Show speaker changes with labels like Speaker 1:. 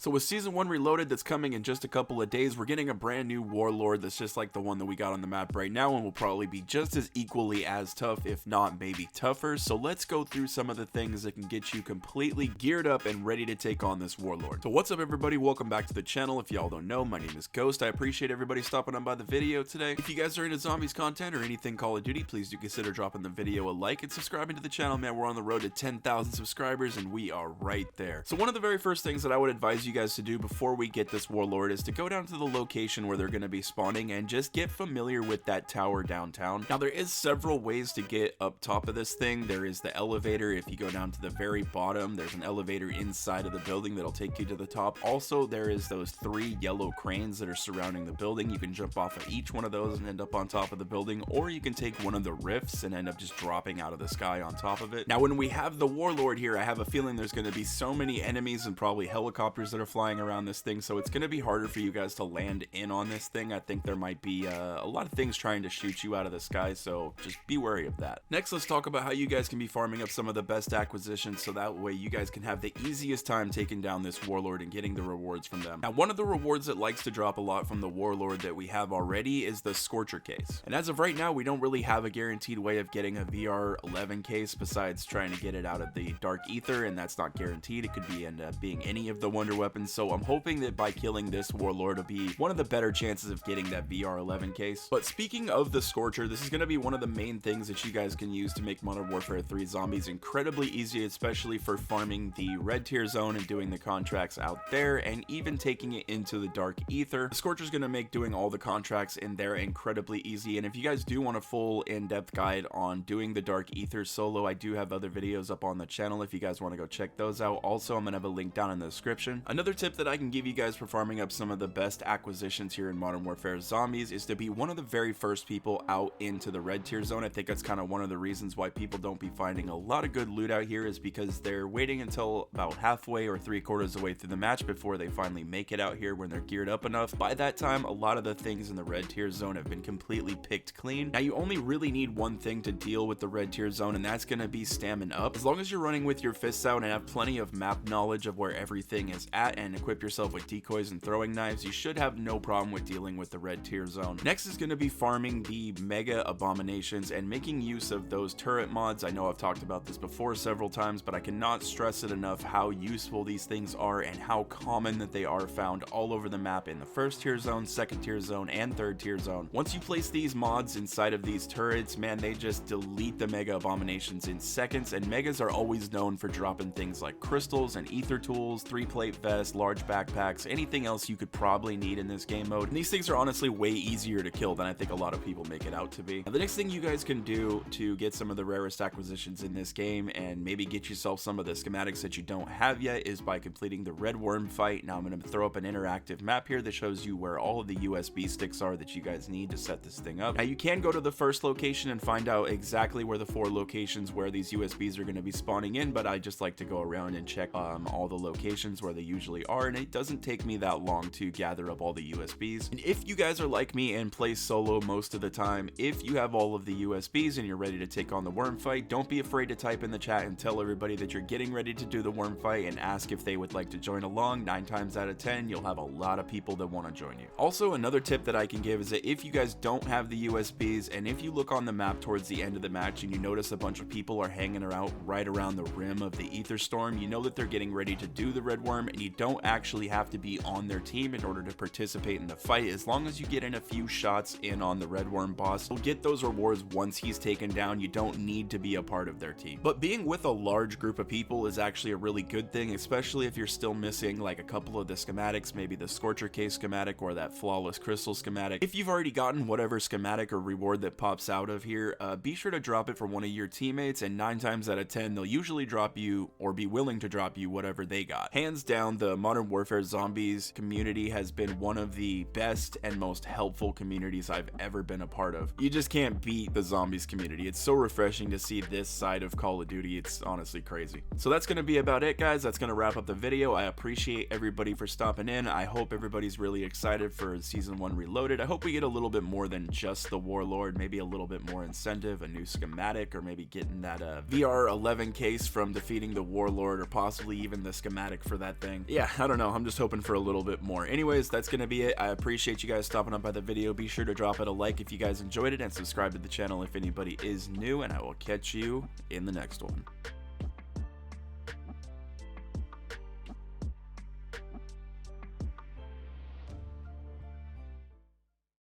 Speaker 1: So with Season 1 Reloaded that's coming in just a couple of days, we're getting a brand new warlord that's just like the one that we got on the map right now and will probably be just as equally as tough, if not maybe tougher. So let's go through some of the things that can get you completely geared up and ready to take on this warlord. So what's up everybody, welcome back to the channel. If y'all don't know, my name is Ghost. I appreciate everybody stopping on by the video today. If you guys are into zombies content or anything Call of Duty, please do consider dropping the video a like and subscribing to the channel, man. We're on the road to 10,000 subscribers and we are right there. So one of the very first things that I would advise you guys to do before we get this warlord is to go down to the location where they're going to be spawning and just get familiar with that tower downtown. Now there is several ways to get up top of this thing. There is the elevator. If you go down to the very bottom, there's an elevator inside of the building that'll take you to the top. Also, there is those 3 yellow cranes that are surrounding the building. You can jump off of each one of those and end up on top of the building, or you can take one of the rifts and end up just dropping out of the sky on top of it. Now when we have the warlord here, I have a feeling there's going to be so many enemies and probably helicopters that are flying around this thing, so it's going to be harder for you guys to land in on this thing. I think there might be a lot of things trying to shoot you out of the sky, so just be wary of that. Next, let's talk about how you guys can be farming up some of the best acquisitions so that way you guys can have the easiest time taking down this warlord and getting the rewards from them. Now one of the rewards that likes to drop a lot from the warlord that we have already is the Scorcher case, and as of right now we don't really have a guaranteed way of getting a VR11 case besides trying to get it out of the Dark Aether, and that's not guaranteed. It could be end up being any of the wonder weapons, so I'm hoping that by killing this warlord will be one of the better chances of getting that VR11 case. But speaking of the Scorcher, this is going to be one of the main things that you guys can use to make Modern Warfare 3 zombies incredibly easy, especially for farming the red tier zone and doing the contracts out there and even taking it into the Dark Aether. The Scorcher is going to make doing all the contracts in there incredibly easy, and if you guys do want a full in-depth guide on doing the Dark Aether solo, I do have other videos up on the channel if you guys want to go check those out. Also, I'm going to have a link down in the description. Another tip that I can give you guys for farming up some of the best acquisitions here in Modern Warfare Zombies is to be one of the very first people out into the red tier zone. I think that's kind of one of the reasons why people don't be finding a lot of good loot out here, is because they're waiting until about halfway or 3/4 of the way through the match before they finally make it out here when they're geared up enough. By that time, a lot of the things in the red tier zone have been completely picked clean. Now you only really need one thing to deal with the red tier zone, and that's going to be stamina up. As long as you're running with your fists out and have plenty of map knowledge of where everything is at and equip yourself with decoys and throwing knives, you should have no problem with dealing with the red tier zone. Next is going to be farming the mega abominations and making use of those turret mods. I know I've talked about this before several times, but I cannot stress it enough how useful these things are and how common that they are found all over the map in the first tier zone, second tier zone, and third tier zone. Once you place these mods inside of these turrets, man, they just delete the mega abominations in seconds, and megas are always known for dropping things like crystals and ether tools, 3-plate vests, large backpacks, anything else you could probably need in this game mode. And these things are honestly way easier to kill than I think a lot of people make it out to be. Now, the next thing you guys can do to get some of the rarest acquisitions in this game and maybe get yourself some of the schematics that you don't have yet is by completing the red worm fight. Now I'm going to throw up an interactive map here that shows you where all of the USB sticks are that you guys need to set this thing up. Now you can go to the first location and find out exactly where the 4 locations where these USBs are going to be spawning in, but I just like to go around and check all the locations where they usually are, and it doesn't take me that long to gather up all the USBs. And if you guys are like me and play solo most of the time, if you have all of the USBs and you're ready to take on the worm fight, don't be afraid to type in the chat and tell everybody that you're getting ready to do the worm fight and ask if they would like to join along. 9 times out of 10 you'll have a lot of people that want to join you. Also, another tip that I can give is that if you guys don't have the USBs and if you look on the map towards the end of the match and you notice a bunch of people are hanging around right around the rim of the Aether storm, you know that they're getting ready to do the red worm, and you don't actually have to be on their team in order to participate in the fight. As long as you get in a few shots in on the red worm boss, you'll get those rewards once he's taken down. You don't need to be a part of their team. But being with a large group of people is actually a really good thing, especially if you're still missing like a couple of the schematics, maybe the Scorcher case schematic or that flawless crystal schematic. If you've already gotten whatever schematic or reward that pops out of here, be sure to drop it for one of your teammates, and 9 times out of 10 they'll usually drop you or be willing to drop you whatever they got. Hands down, the Modern Warfare Zombies community has been one of the best and most helpful communities I've ever been a part of. You just can't beat the Zombies community. It's so refreshing to see this side of Call of Duty. It's honestly crazy. So that's going to be about it, guys. That's going to wrap up the video. I appreciate everybody for stopping in. I hope everybody's really excited for Season 1 Reloaded. I hope we get a little bit more than just the Warlord, maybe a little bit more incentive, a new schematic, or maybe getting that VR11 case from defeating the Warlord, or possibly even the schematic for that thing. yeah, I don't know. I'm just hoping for a little bit more. Anyways, that's going to be it. I appreciate you guys stopping up by the video. Be sure to drop it a like if you guys enjoyed it and subscribe to the channel if anybody is new, and I will catch you in the next one.